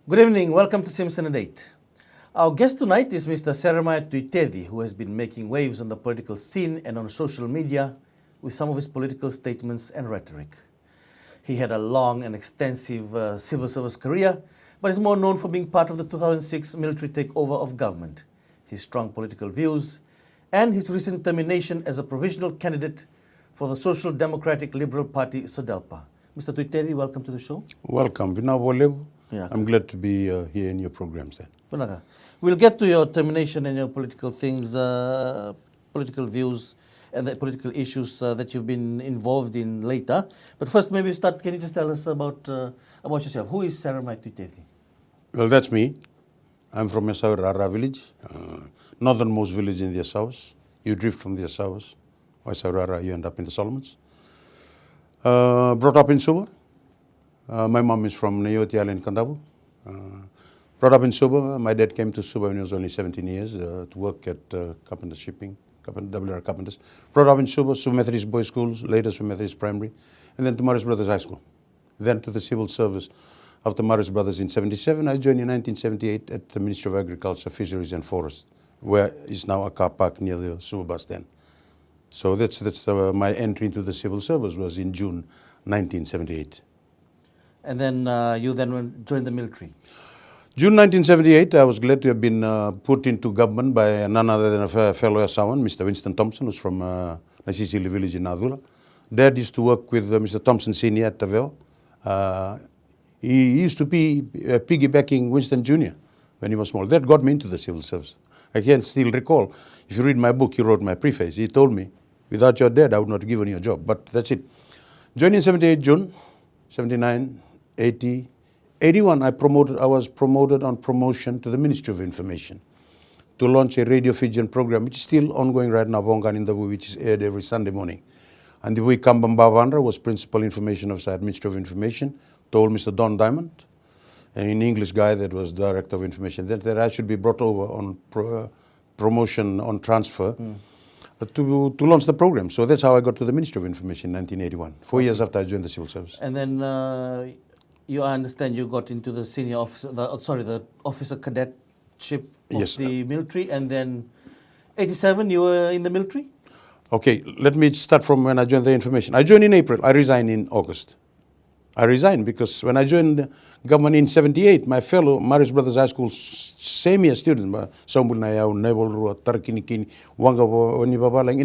Good evening, welcome to Simpson at 8. Our guest tonight is Mr. Seremaia Tuiteci, who has been making waves on the political scene and on social media with some of his political statements and rhetoric. He had a long and extensive civil service career, but is more known for being part of the 2006 military takeover of government, his strong political views, and his recent termination as a provisional candidate for the Social Democratic Liberal Party, SODELPA. Mr. Tuiteci, welcome to the show. Welcome. I'm glad to be here in your programs then. We'll get to your termination and your political things, political views and the political issues that you've been involved in later. But first, maybe start, can you just tell us about yourself? Who is Seremaia Tuiteci? Well, that's me. I'm from Seremaia village, northernmost village in the Azores. You drift from the Azores, or Seremaia, you end up in the Solomons. Brought up in Suba. My mom is from Nayoti Island, Kandavu. Brought up in Suba. My dad came to Suba when he was only 17 years to work at Carpenter Shipping, WR Carpenters. Brought up in Suba, Suba Methodist Boys Schools, later Suba Methodist Primary, and then to Morris Brothers High School. Then to the civil service after Morris Brothers in 77. I joined in 1978 at the Ministry of Agriculture, Fisheries and Forests, where is now a car park near the Suba bus stand. So that's my entry into the civil service was in June 1978. And then you then joined the military? June 1978, I was glad to have been put into government by none other than a fellow Asawan, Mr. Winston Thompson, who's from Nasisili village in Nadula. Dad used to work with Mr. Thompson Sr. at Tavell. He used to be piggybacking Winston Jr. when he was small. That got me into the civil service. I can still recall, if you read my book, he wrote my preface. He told me, without your dad, I would not have given you a job. But that's it. Joined in 78 June, 79, 80, 81, I was promoted on promotion to the Ministry of Information to launch a radio Fijian program, which is still ongoing right now, Bongan in the which is aired every Sunday morning. And the Kambam Bavandra was Principal Information Officer at Ministry of Information, told Mr. Don Diamond, an English guy that was Director of Information, that I should be brought over on promotion on transfer to launch the program. So that's how I got to the Ministry of Information in 1981, 4 years after I joined the civil service. And then I understand you got into the senior officer, the officer cadetship of the military, and then 87 you were in the military? Okay, let me start from when I joined the information. I joined in April, I resigned in August. I resigned because when I joined the government in 78, my fellow Morris Brothers High School same-year students, in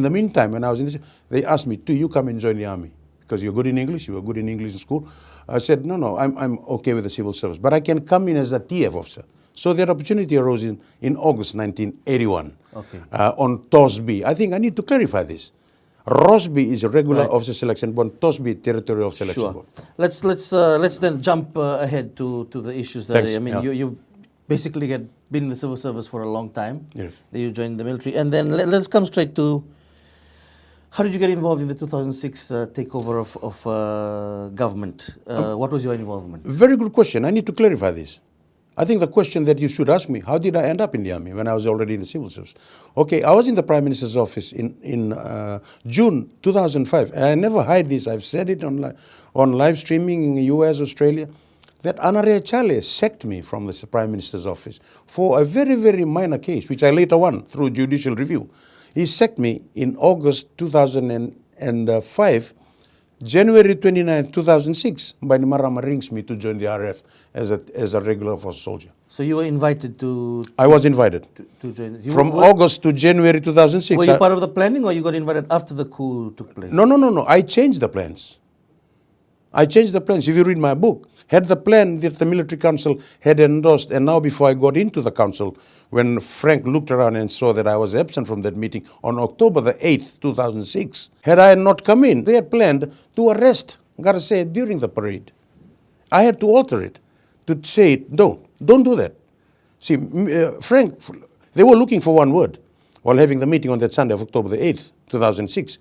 the meantime, when I was in this, they asked me, do you come and join the army? Because you're good in English, you were good in English in school. I said, no, I'm okay with the civil service, but I can come in as a TF officer. So that opportunity arose in August 1981 on TOSB. I think I need to clarify this. ROSB is a regular officer selection board, TOSB territorial selection board. Let's then jump ahead to the issues that you've basically been in the civil service for a long time. Yes. Then you joined the military, and then let's come straight to how did you get involved in the 2006 takeover of government? What was your involvement? Very good question. I need to clarify this. I think the question that you should ask me, how did I end up in the army when I was already in the civil service? Okay, I was in the Prime Minister's office in June 2005. And I never hide this. I've said it on live streaming in the US, Australia, that Anarea Chale sacked me from the Prime Minister's office for a very, very minor case, which I later won through judicial review. He sacked me in August 2005. January 29, 2006, Mbani Marama rings me to join the RF as a regular force soldier. So you were invited to... I was invited. To join. From August to January 2006. Were you part of the planning, or you got invited after the coup took place? No. I changed the plans. If you read my book, had the plan that the military council had endorsed, and now before I got into the council, when Frank looked around and saw that I was absent from that meeting on October the 8th, 2006, had I not come in, they had planned to arrest Garce during the parade. I had to alter it to say, don't do that. See, Frank, they were looking for one word while having the meeting on that Sunday of October the 8th, 2006.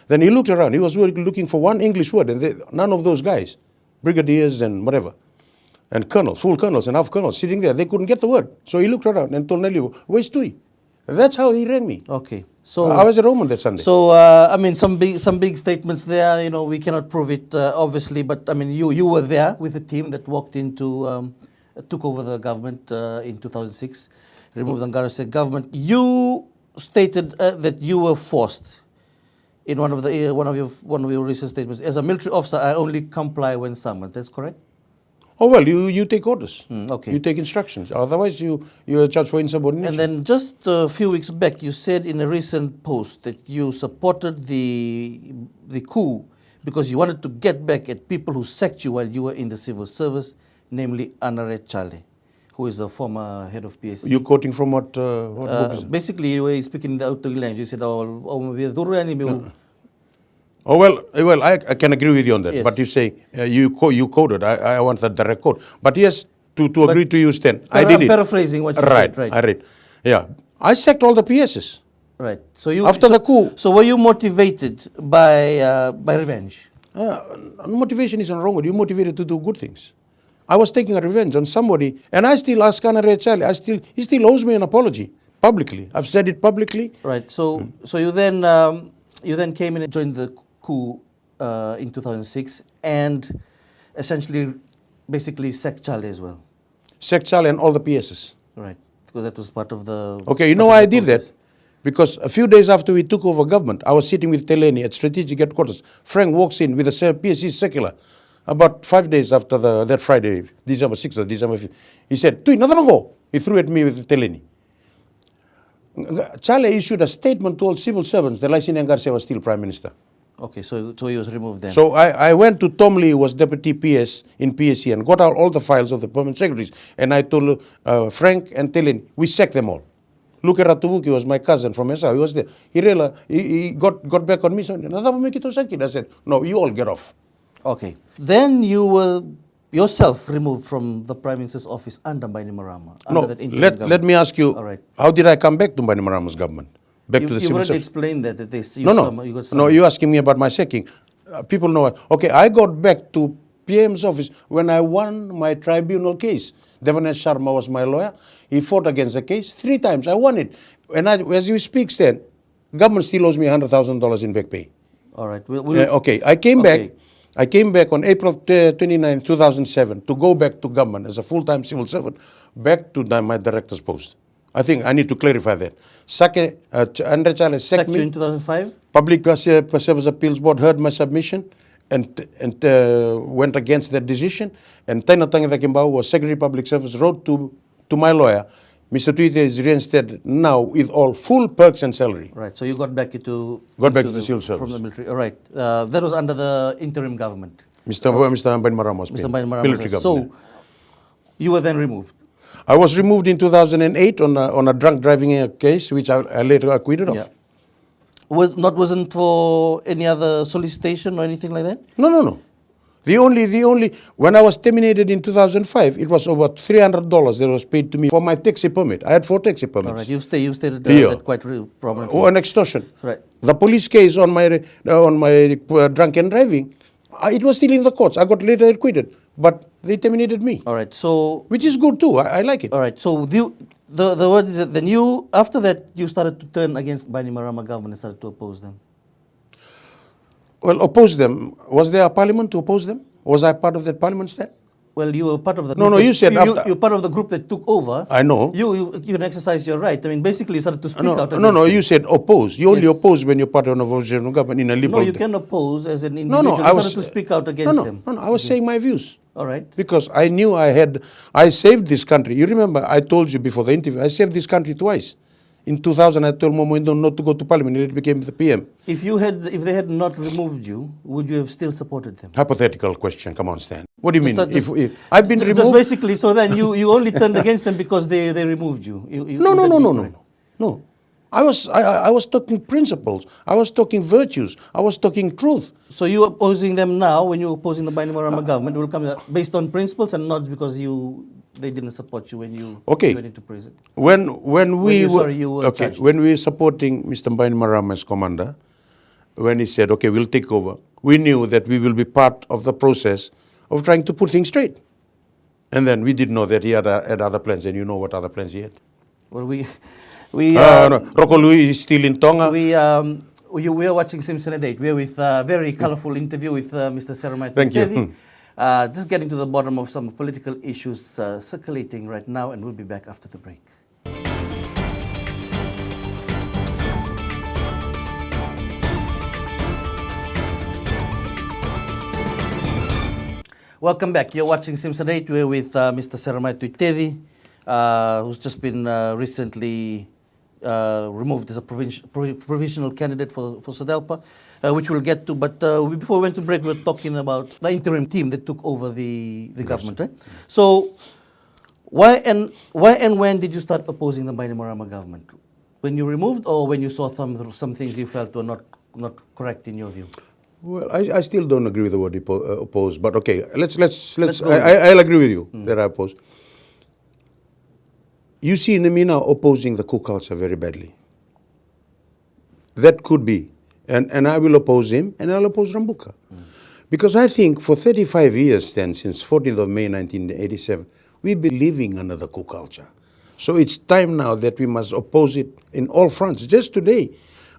Then he looked around, he was looking for one English word, and none of those guys, brigadiers and whatever, and colonels, full colonels and half colonels sitting there, they couldn't get the word. So he looked around and told Nelly, where's Tui? That's how he rang me. Okay. So I was at home on that Sunday. So some big statements there. We cannot prove it obviously, but you were there with the team that walked into took over the government in 2006, removed the Ngara State government. You stated that you were forced in one of your recent statements. As a military officer, I only comply when summoned. That's correct? Oh, well, you take orders. Okay. You take instructions. Otherwise, you're charged for insubordination. And then just a few weeks back, you said in a recent post that you supported the coup because you wanted to get back at people who sacked you while you were in the civil service, namely Anare Chale, who is the former head of PSC. You're quoting from what book is it? Basically, you were speaking in the Autogi language. You said, Oh, well, I can agree with you on that. Yes. But you say, you quoted, I want the direct quote. But yes, to agree to you, Stan, I did it. Paraphrasing what you said, right? I read. Yeah. I sacked all the PSs. Right. So you After the coup. So were you motivated by revenge? Motivation isn't wrong. You're motivated to do good things. I was taking a revenge on somebody, and I still ask Anare Chale. He still owes me an apology publicly. I've said it publicly. Right. So you then came in and joined the coup in 2006 and essentially basically sacked Chale as well. Sacked Chale and all the PSs. Right. Because that was part of the... Okay, you know why I did that? Because a few days after we took over government, I was sitting with Teleni at strategic headquarters. Frank walks in with a PSC secular. About 5 days after that Friday, December 6th or December 5th, he said, "Tui, another go." He threw at me with Teleni. Chale issued a statement to all civil servants that Laisine Ngarse was still Prime Minister. Okay, so he was removed then. So I went to Tom Lee, who was Deputy PS in PSC, and got out all the files of the permanent secretaries. And I told Frank and Teleni, we sacked them all. Luke Ratubuki was my cousin from SA. He was there. He got back on me. So, I said, no, you all get off. Okay. Then you were yourself removed from the Prime Minister's office under Bainimarama. No, let me ask you, all right. How did I come back to Bainimarama's government? Back to the You've civil already service? explained that No, you're asking me about my sacking. People know. Okay, I got back to PM's office when I won my tribunal case. Devanesh Sharma was my lawyer. He fought against the case 3 times. I won it. And as you speak, Stan, government still owes me $100,000 in back pay. All right. Okay, I came back. I came back on April 29, 2007 to go back to government as a full-time civil servant, back to my director's post. I think I need to clarify that. Andre Chale sacked me you in 2005? Public Service Appeals Board heard my submission and went against that decision. And Taina Tangata Kimbao was Secretary of Public Service, wrote to my lawyer, Mr. Tuiteci is reinstated now with all full perks and salary. Right, so you got back to the civil service. From the military. All right, that was under the interim government. Mr. Bainimarama was military government. So you were then removed? I was removed in 2008 on a drunk driving case, which I later acquitted of. Yeah. Wasn't for any other solicitation or anything like that? No. The only when I was terminated in 2005, it was over $300 that was paid to me for my taxi permit. I had 4 taxi permits. All right, you stated that quite prominently. Oh, an extortion. Right. The police case on my drunken driving, it was still in the courts. I got later acquitted, but they terminated me. All right, so which is good too. I like it. All right, so the word is that then you after that you started to turn against Bainimarama government and started to oppose them. Well, oppose them. Was there a parliament to oppose them? Was I part of that parliament then? Well, you were part of the group. No, you said after. You're part of the group that took over. I know. You can exercise your right. I mean, basically, you started to speak out. No, you said oppose. You only oppose when you're part of an opposition government in a liberal. No, you can oppose as an individual. You started to speak out against them. No, I was saying my views. All right. Because I knew I saved this country. You remember, I told you before the interview, I saved this country twice. In 2000, I told Momo Indon not to go to parliament, and it became the PM. If they had not removed you, would you have still supported them? Hypothetical question. Come on, Stan. What do you mean? If I've been removed? Just basically, so then you only turned against them because they removed you. No. I was talking principles. I was talking virtues. I was talking truth. So you opposing them now, when you're opposing the Bainimarama government, will come based on principles and not because they didn't support you when you went into prison. When we were supporting Mr. Bainimarama as commander, when he said, okay, we'll take over, we knew that we will be part of the process of trying to put things straight. And then we did know that he had other plans, and you know what other plans he had. Well, Rocco Louis is still in Tonga. We are watching Simpson at 8. We're with a very colorful interview with Mr. Seremaia Tuiteci. just getting to the bottom of some political issues circulating right now, and we'll be back after the break. Welcome back. You're watching Simpson 8. We're with Mr. Seremaia Tuiteci, who's just been recently removed as a provisional candidate for SODELPA, which we'll get to. But before we went to break, we were talking about the interim team that took over the government, right? So why and when did you start opposing the Bainimarama government? When you removed, or when you saw some things you felt were not correct in your view? Well, I still don't agree with the word oppose, but okay, let's I'll agree with you that I oppose. You see me now opposing the coup culture very badly. That could be, and I will oppose him, and I'll oppose Rambuka. Because I think for 35 years then, since 14th of May 1987, we've been living under the coup culture. So it's time now that we must oppose it in all fronts. Just today,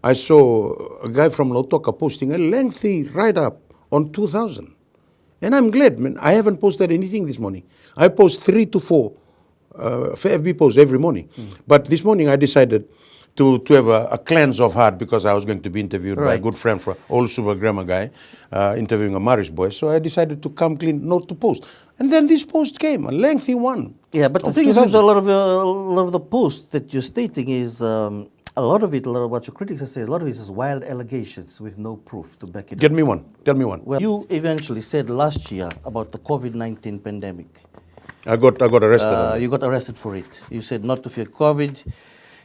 I saw a guy from Lautoka posting a lengthy write-up on 2000. And I'm glad, man. I haven't posted anything this morning. I post 3 to 4 FB posts every morning. But this morning I decided to have a cleanse of heart, because I was going to be interviewed by a good friend, from old super grammar guy, interviewing a Marish boy. So I decided to come clean, not to post. And then this post came, a lengthy one. Yeah, but the thing is, with a lot of the posts that you're stating is, a lot of what your critics are saying, a lot of it is wild allegations with no proof to back it up. Get me one. Tell me one. Well, you eventually said last year about the COVID-19 pandemic. I got arrested. You got arrested for it. You said not to fear COVID.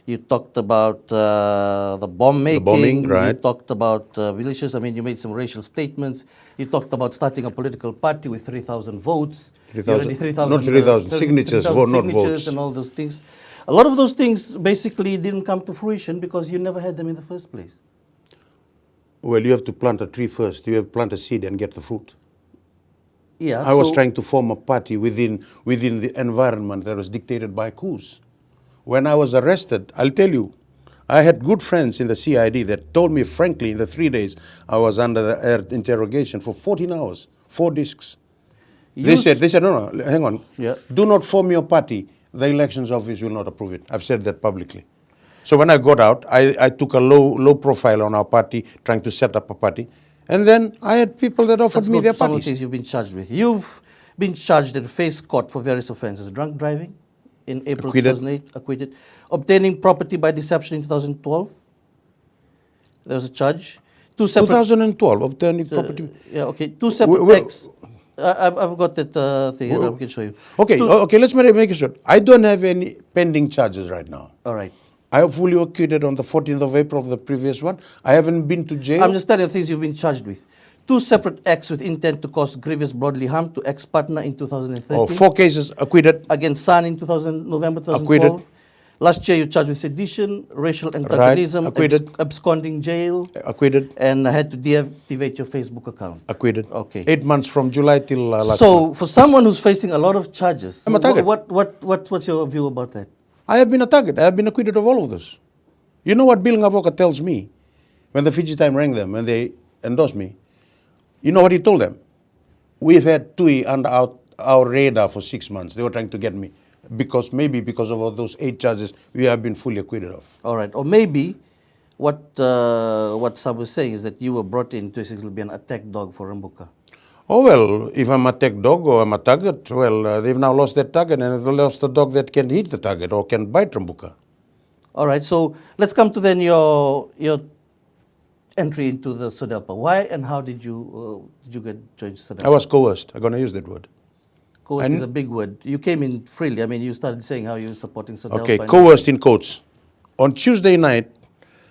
You talked about the bomb making. The bombing, right. You talked about militias. I mean, you made some racial statements. You talked about starting a political party with 3,000 votes. 3,000. Not 3,000. Signatures, not votes. And all those things. A lot of those things basically didn't come to fruition because you never had them in the first place. Well, you have to plant a tree first. You have to plant a seed and get the fruit. Yeah. I was trying to form a party within the environment that was dictated by coups. When I was arrested, I'll tell you, I had good friends in the CID that told me frankly in the 3 days I was under the interrogation for 14 hours, 4 discs. They said, no, hang on. Yeah. Do not form your party. The elections office will not approve it. I've said that publicly. So when I got out, I took a low profile on our party, trying to set up a party. And then I had people that offered me their some of the parties. things you've been charged with. You've been charged and faced court for various offenses. Drunk driving in April Acquitted. 2008, acquitted. Obtaining property by deception in 2012. There was a charge. 2012, obtaining property. Yeah, okay. 2 separate acts. I've got that thing, and I can show you. Okay, okay, let's make it short. I don't have any pending charges right now. All right. I was fully acquitted on the 14th of April of the previous one. I haven't been to jail. I'm just telling you the things you've been charged with. 2 separate acts with intent to cause grievous bodily harm to ex-partner in 2013. Oh, 4 cases acquitted. Against son in November 2012. Acquitted. Last year you charged with sedition, racial antagonism, Acquitted. absconding jail, Acquitted. and had to deactivate your Facebook account. Acquitted. Okay. 8 months from July till last month. So for someone who's facing a lot of charges, I'm a target. What's your view about that? I have been a target. I have been acquitted of all of this. You know what Bill Ngavoka tells me when the Fiji Time rang them and they endorsed me? You know what he told them? We've had TUI under our radar for 6 months. They were trying to get me. Because of all those 8 charges, we have been fully acquitted of. All right. Or maybe what some was saying is that you were brought in to basically be an attack dog for Rambuka. Oh, well, if I'm a attack dog or I'm a target, well, they've now lost that target, and they've lost the dog that can hit the target or can bite Rambuka. All right. So let's come to then your entry into the SODELPA. Why and how did you get joined SODELPA? I was coerced. I'm going to use that word. Coerced is a big word. You came in freely. I mean, you started saying how you're supporting SODELPA. Okay, coerced in quotes. On Tuesday night,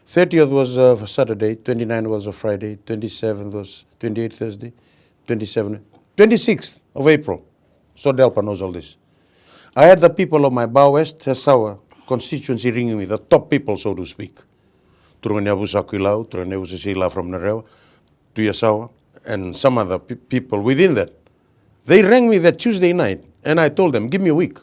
30th was a Saturday, 29th was a Friday, 27th was 28th Thursday, 27th, 26th of April. SODELPA knows all this. I had the people of my Bao West, Tesawa constituency ringing me, the top people, so to speak. Turunyabu Sakilau, Turunyabu Sisila from Narewa, Tuyasawa, and some other people within that. They rang me that Tuesday night, and I told them, give me a week.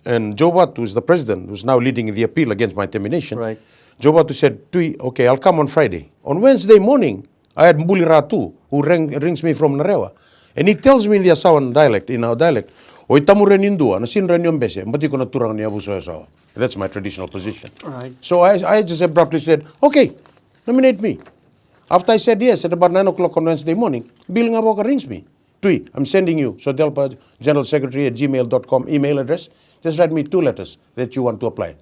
And Joe Batu, who's the president, who's now leading the appeal against my termination, Right. Joe Batu said, Tui, okay, I'll come on Friday. On Wednesday morning, I had Mbuli Ratu, who rings me from Narewa. And he tells me in the Asawan dialect, in our dialect, "Oi tamuren indua, na sinren yombese, mbati ko na turang ni abuso asawa." That's my traditional position. Right. So I just abruptly said, "Okay, nominate me." After I said yes, at about 9 o'clock on Wednesday morning, Bill Ngaboka rings me. Tui, I'm sending you, Sodelpa General Secretary at gmail.com email address. Just write me 2 letters that you want to apply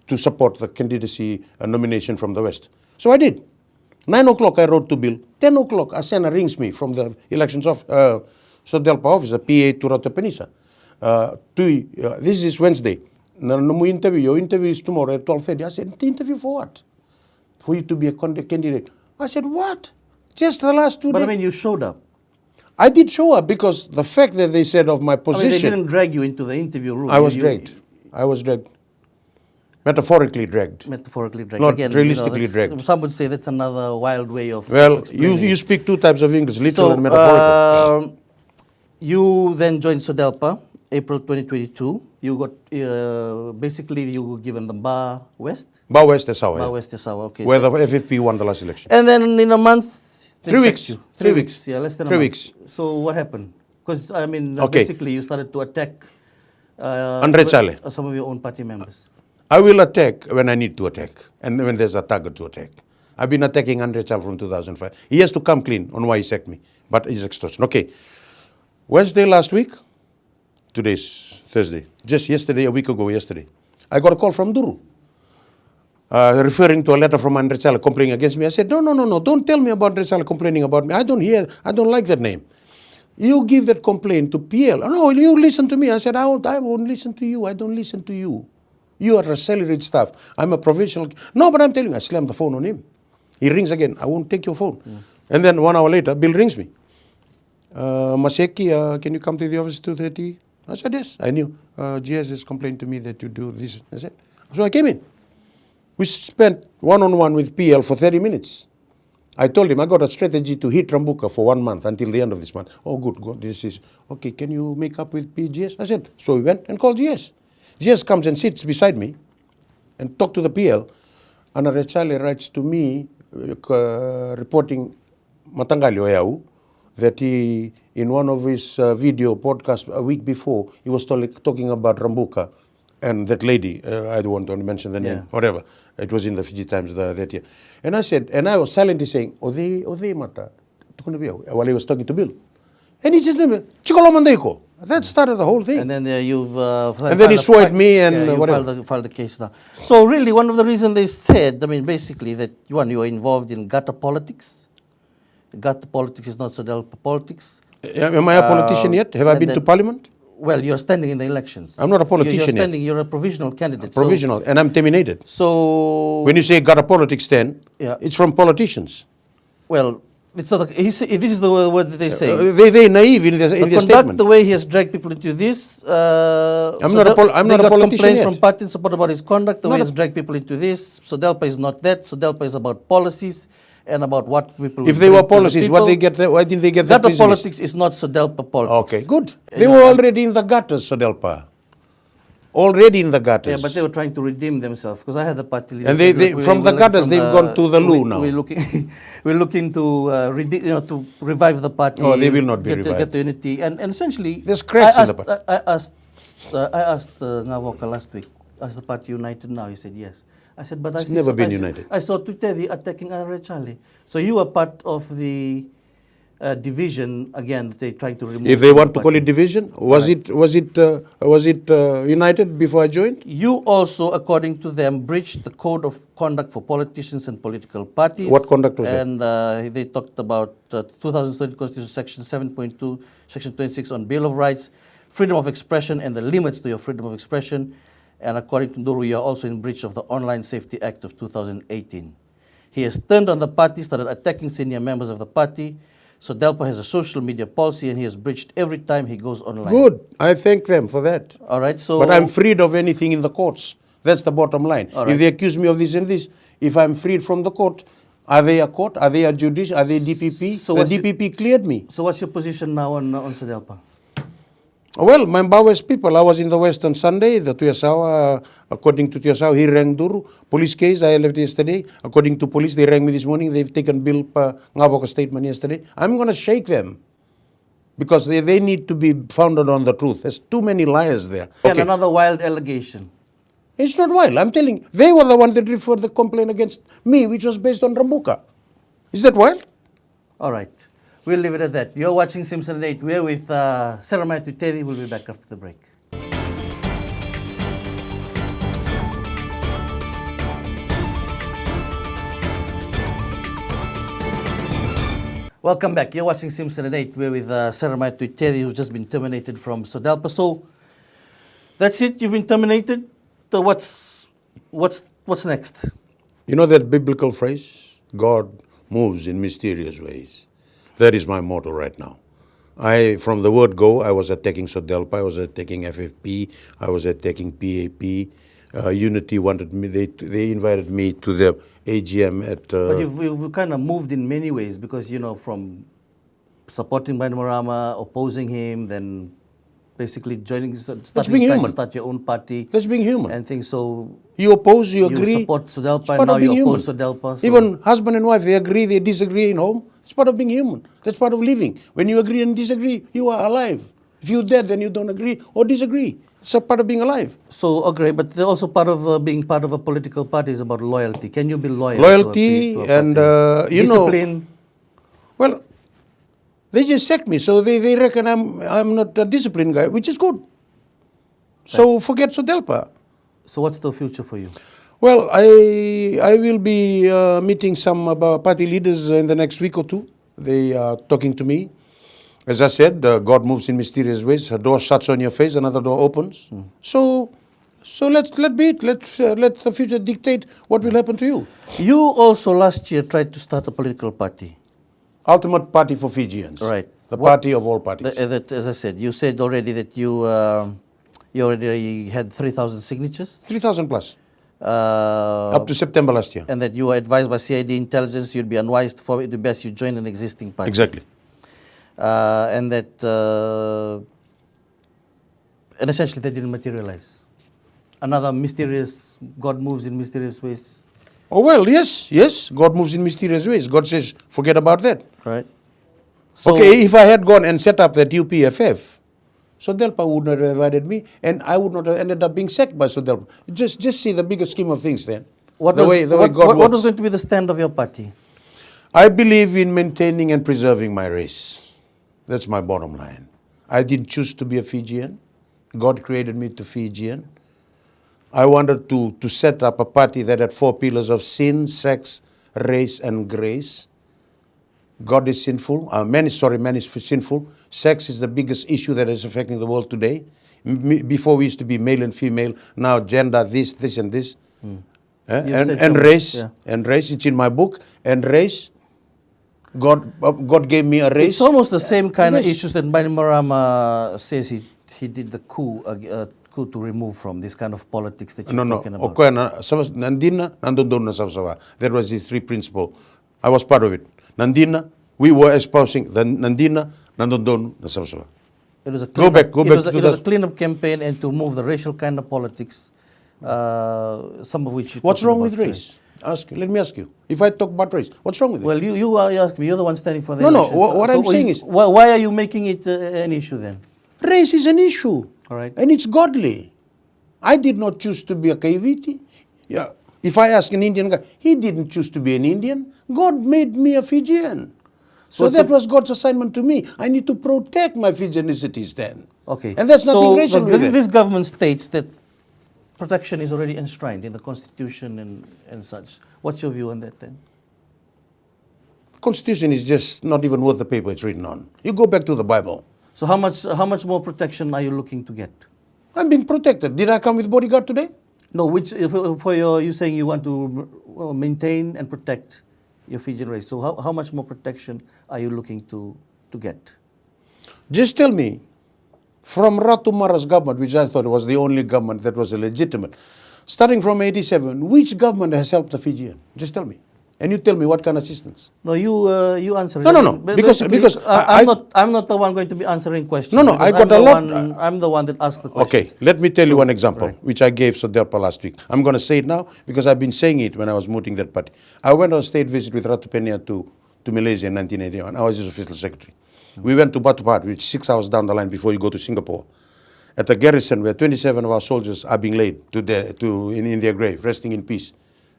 to support the candidacy nomination from the West. So I did. 9 o'clock I wrote to Bill. 10 o'clock Asena rings me from the elections of Sodelpa office, a PA to Rata Penisa. Tui, this is Wednesday. No interview. Your interview is tomorrow at 12:30. I said, interview for what? For you to be a candidate. I said, what? Just the last 2 days. But I mean, you showed up. I did show up because the fact that they said of my I mean, position. they didn't drag you into the interview room. I was dragged. I was dragged. Metaphorically dragged. Metaphorically dragged. Not Again, realistically dragged. Some would say that's another wild way of. Well, of you speak 2 types of English, literal and metaphorical. You then joined Sodelpa, April 2022. You got basically you were given the Bar West. Bar West Esawa. Bar West Esawa. Okay. Where the FFP won the last election. And then in a month. 3 weeks. You. 3 weeks. Yeah, less than 3 a month. weeks. So what happened? Because I mean, Okay. basically you started to attack Andre Chale. some of your own party members. I will attack when I need to attack and when there's a target to attack. I've been attacking Andre Chale from 2005. He has to come clean on why he sacked me, but it's extortion. Okay. Wednesday last week, today's Thursday, just yesterday, a week ago yesterday, I got a call from Duru. Referring to a letter from Andre Chale complaining against me. I said, no, don't tell me about Andre Chale complaining about me. I don't like that name. You give that complaint to PL. No, you listen to me. I said, I won't listen to you. I don't listen to you. You are a salaried staff. I'm a provincial. No, but I'm telling you, I slammed the phone on him. He rings again. I won't take your phone. And then 1 hour later, Bill rings me. Maseki, can you come to the office 2:30? I said, yes. I knew. GS has complained to me that you do this. I said, so I came in. We spent one-on-one with PL for 30 minutes. I told him I got a strategy to hit Rambuka for 1 month until the end of this month. Oh, good. This is, okay, can you make up with PGS? I said, so we went and called GS. GS comes and sits beside me and talk to the PL. Ana Rechale writes to me, reporting Matangali Oyau, that he, in one of his video podcasts a week before, he was talking about Rambuka and that lady, I don't want to mention the name, whatever. It was in the Fiji Times that year. And I said, and I was silently saying, Ode mata, while he was talking to Bill. And he just, Chikolomandeiko. That started the whole thing. And then you've... and then he swore at me and you whatever. filed the case now. So really, one of the reasons they said, I mean, basically that, you are involved in gutter politics. Gutter politics is not Sodelpa politics. Am I a politician yet? Have I been to parliament? Well, you're standing in the elections. I'm not a politician You're standing, yet. You're a provisional candidate. Provisional, and I'm terminated. So... When you say gutter politics then, it's from politicians. Well, it's not. This is the word that they say. They're naive in their conduct statement. The way he has dragged people into this. I'm not a politician got yet. complaints from party in support about his conduct, the way he has dragged people into this. Sodelpa is not that. Sodelpa is about policies and about what people. If they were policies, why didn't they get that? Gutter politics is not Sodelpa politics. Okay, good. They were already in the gutters, Sodelpa. Already in the gutters. Yeah, but they were trying to redeem themselves because I had the party leader. And they from the gutters, they've gone to the loo now. We're looking to to revive the party. Oh, they will not be revived. Get the unity and essentially. There's cracks in the party. I asked Ngavoka last week, is the party united now? He said yes. I said, but it's never been united. I saw Tuiteci attacking Andre Chale. So you were part of the division again. They're trying to remove. If they want to call it division, was it united before I joined? You also, according to them, breached the code of conduct for politicians and political parties. What conduct was that? And they talked about 2030 Constitution Section 7.2, Section 26 on Bill of Rights, freedom of expression and the limits to your freedom of expression. And according to Nduru, you are also in breach of the Online Safety Act of 2018. He has turned on the party, started attacking senior members of the party. Sodelpa has a social media policy and he has breached every time he goes online. Good. I thank them for that. All right, so... But I'm freed of anything in the courts. That's the bottom line. Right. If they accuse me of this and this, if I'm freed from the court, are they a court? Are they a judicial? Are they DPP? So the DPP cleared me. So what's your position now on Sodelpa? Well, my West people, I was in the West on Sunday, the Tuyasawa, according to Tuyasawa, he rang Duru. Police case, I left yesterday. According to police, they rang me this morning. They've taken Bill Ngaboka statement yesterday. I'm going to shake them. because they need to be founded on the truth. There's too many liars there. And another wild allegation. It's not wild. I'm telling you, they were the ones that referred the complaint against me, which was based on Rambuka. Is that wild? All right. We'll leave it at that. You're watching Simpson at 8. We're with Seremaia Tuiteci. We'll be back after the break. Welcome back. You're watching Simpson at 8. We're with Seremaia Tuiteci, who's just been terminated from SODELPA. So that's it. You've been terminated. So what's next? You know that biblical phrase, God moves in mysterious ways. That is my motto right now. From the word go, I was attacking SODELPA, I was attacking FFP, I was attacking PAP. Unity wanted me, they invited me to their AGM at... But you've kind of moved in many ways because, from supporting Bainimarama, opposing him, then basically trying to start your own party. That's being human. And things, so... You oppose, you agree. You support SODELPA, and now you oppose SODELPA. So. Even husband and wife, they agree, they disagree in home. It's part of being human. That's part of living. When you agree and disagree, you are alive. If you're dead, then you don't agree or disagree. It's a part of being alive. So, okay, but also part of being part of a political party is about loyalty. Can you be loyal? Loyalty to a and, discipline. Well, they just sacked me, so they reckon I'm not a disciplined guy, which is good. So forget SODELPA. So what's the future for you? Well, I will be meeting some party leaders in the next week or two. They are talking to me. As I said, God moves in mysterious ways. A door shuts on your face, another door opens. So let be it. Let the future dictate what will happen to you. You also last year tried to start a political party. Ultimate party for Fijians. Right. The party of all parties. As I said, you said already that you already had 3,000 signatures. 3,000 plus. Up to September last year. And that you were advised by CID intelligence you'd be unwise for it, the best you join an existing party. Exactly. And that, and essentially that didn't materialize. Another mysterious, God moves in mysterious ways. Oh, well, yes, God moves in mysterious ways. God says, forget about that. Right. So, okay, if I had gone and set up that UPFF, SODELPA would not have invited me, and I would not have ended up being sacked by SODELPA. Just see the bigger scheme of things then. What was going to be the stand of your party? I believe in maintaining and preserving my race. That's my bottom line. I didn't choose to be a Fijian. God created me to Fijian. I wanted to set up a party that had 4 pillars of sin, sex, race, and grace. God is sinful. Man is sinful. Sex is the biggest issue that is affecting the world today. Before we used to be male and female. Now gender, this, and this. And race. Yeah. And race, it's in my book. And race, God gave me a race. It's almost the same kind of issues that Bainimarama says he did the coup to remove from this kind of politics that you're talking about. That was his 3 principle. I was part of it. Nandina, we were espousing the Nandina, Nandondonu, Nasabsava. It was a clean-up campaign and to move the racial kind of politics, some of which... What's wrong with race? Let me ask you. If I talk about race, what's wrong with it? Well, you ask me. You're the one standing for the elections. What I'm saying is... Why are you making it an issue then? Race is an issue. All right. And it's godly. I did not choose to be a Kaiviti. Yeah. If I ask an Indian guy, he didn't choose to be an Indian. God made me a Fijian. So that was God's assignment to me. I need to protect my Fijianicities then. Okay. And that's nothing racial with it. This government states that protection is already enshrined in the Constitution and such. What's your view on that then? Constitution is just not even worth the paper it's written on. You go back to the Bible. So how much more protection are you looking to get? I'm being protected. Did I come with bodyguard today? No, you saying you want to maintain and protect your Fijian race. So how much more protection are you looking to get? Just tell me, from Ratu Mara's government, which I thought was the only government that was legitimate, starting from 87, which government has helped the Fijian? Just tell me. And you tell me what kind of assistance. No, you answer. No. Because I'm not the one going to be answering questions. No, I got a lot. I'm the one that asked the questions. Okay, let me tell you one example, which I gave SODELPA last week. I'm going to say it now because I've been saying it when I was mooting that party. I went on state visit with Ratu Peña to Malaysia in 1981. I was his official secretary. We went to Batu Pahat, which is 6 hours down the line before you go to Singapore. At the garrison where 27 of our soldiers are being laid in their grave, resting in peace.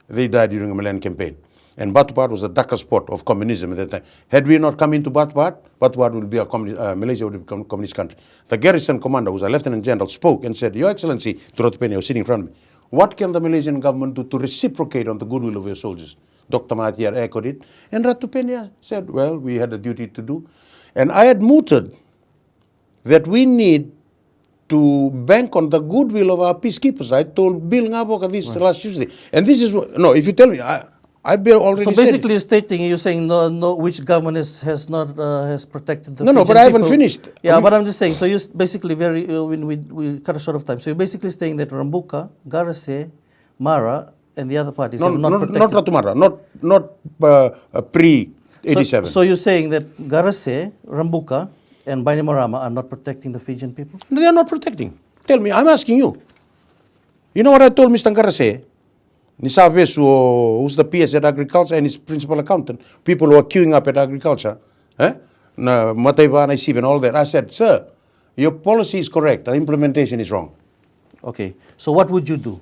They died during the Malayan campaign. And Batu Pahat was the darker spot of communism at that time. Had we not come into Batu Pahat would be Malaysia would become a communist country. The garrison commander, who was a lieutenant general, spoke and said, Your Excellency, to Rotopenia, was sitting in front of me, what can the Malaysian government do to reciprocate on the goodwill of your soldiers? Dr. Mahathir echoed it. And Ratupenia said, well, we had a duty to do. And I had mooted that we need to bank on the goodwill of our peacekeepers. I told Bill Ngaboka this last Tuesday. And this is what, no, if you tell me, I've been already So basically you're stating, you're saying no, which government has protected the No, but I haven't finished. Yeah, but I'm just saying, so you're basically we cut a short of time. So you're basically saying that Rambuka, Garase, Mara, and the other parties have not protected. Not Ratumara, not pre-87. So you're saying that Garase, Rambuka, and Bainimarama are not protecting the Fijian people? No, they are not protecting. Tell me, I'm asking you. You know what I told Mr. Garase? Nisavesu, who's the PS at Agriculture and his principal accountant, people who are queuing up at Agriculture, Mataiva and Naisib and all that. I said, sir, your policy is correct, the implementation is wrong. Okay, so what would you do?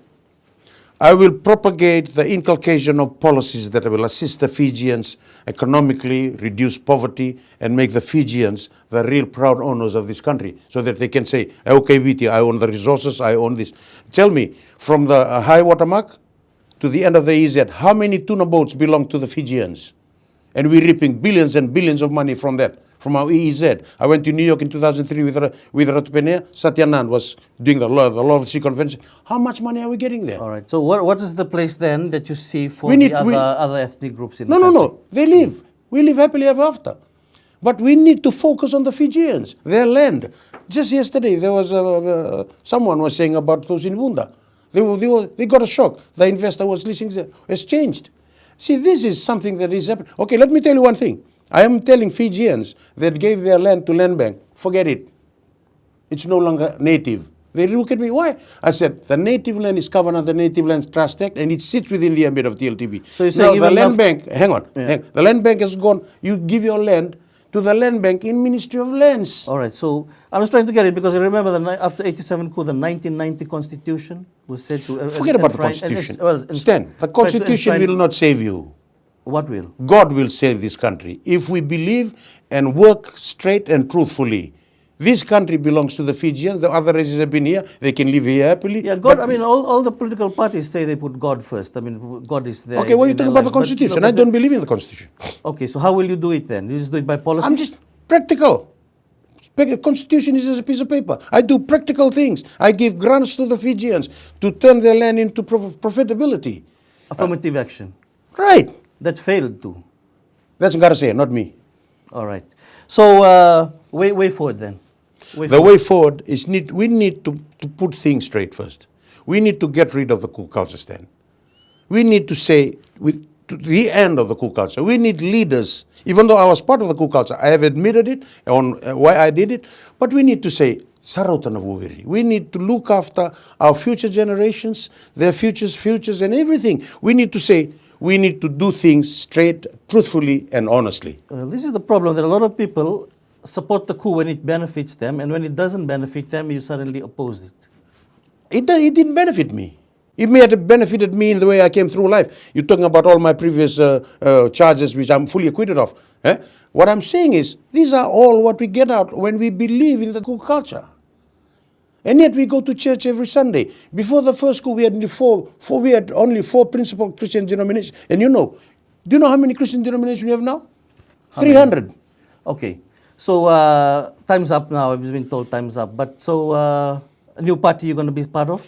I will propagate the inculcation of policies that will assist the Fijians economically, reduce poverty, and make the Fijians the real proud owners of this country, so that they can say, okay, Viti, I own the resources, I own this. Tell me, from the high water mark to the end of the EZ, how many tuna boats belong to the Fijians? And we're reaping billions and billions of money from that, from our EEZ. I went to New York in 2003 with Ratupenia. Satyanand was doing the law of the sea convention. How much money are we getting there? All right. So what is the place then that you see for other ethnic groups in the country? No. They live. We live happily ever after. But we need to focus on the Fijians, their land. Just yesterday, there was someone was saying about those in Vunda. They got a shock. The investor was listening there. It's changed. See, this is something that is happening. Okay, let me tell you one thing. I am telling Fijians that gave their land to Land Bank, forget it. It's no longer native. They look at me, why? I said, the native land is covered under the Native Lands Trust Act and it sits within the ambit of TLTB. So you're saying the Land Bank, hang on, the Land Bank has gone, you give your land to the Land Bank in Ministry of Lands. All right, so I'm just trying to get it because I remember after 87 coup, the 1990 Constitution was said to... Forget about the Constitution. Stan, the Constitution will not save you. What will? God will save this country. If we believe and work straight and truthfully, this country belongs to the Fijians. The other races have been here. They can live here happily. Yeah, God, I mean, all the political parties say they put God first. I mean, God is there. Okay, what are you talking about the Constitution? I don't believe in the Constitution. Okay, so how will you do it then? You just do it by policy? I'm just practical. The Constitution is just a piece of paper. I do practical things. I give grants to the Fijians to turn their land into profitability. Affirmative action. Right. That failed too. That's Garcia, not me. All right. So, way forward then. Way forward is we need to put things straight first. We need to get rid of the coup culture stand. We need to say, to the end of the coup culture, we need leaders. Even though I was part of the coup culture, I have admitted it on why I did it, but we need to say, we need to look after our future generations, their futures and everything. We need to say, we need to do things straight, truthfully, and honestly. This is the problem, that a lot of people support the coup when it benefits them, and when it doesn't benefit them, you suddenly oppose it. It didn't benefit me. It may have benefited me in the way I came through life. You're talking about all my previous charges, which I'm fully acquitted of. What I'm saying is, these are all what we get out when we believe in the coup culture. And yet we go to church every Sunday. Before the first coup, we had only four principal Christian denominations. And do you know how many Christian denominations we have now? 300. Okay. So time's up now. I've been told time's up. But so a new party you're going to be part of?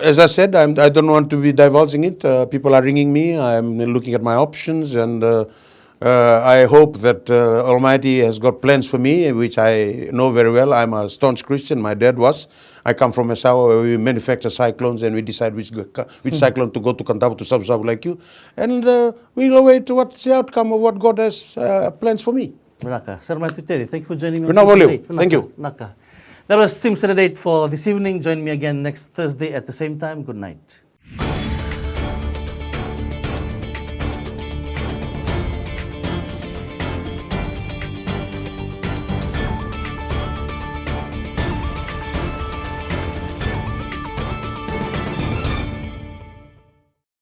As I said, I don't want to be divulging it. People are ringing me. I'm looking at my options, and I hope that Almighty has got plans for me, which I know very well. I'm a staunch Christian. My dad was. I come from Esawa, where we manufacture cyclones, and we decide which cyclone to go to Kantava to Sabsabu like you. And we'll await what's the outcome of what God has plans for me. Seremaia Tuiteci, thank you for joining me. Thank you. That was Simpson at 8 for this evening. Join me again next Thursday at the same time. Good night.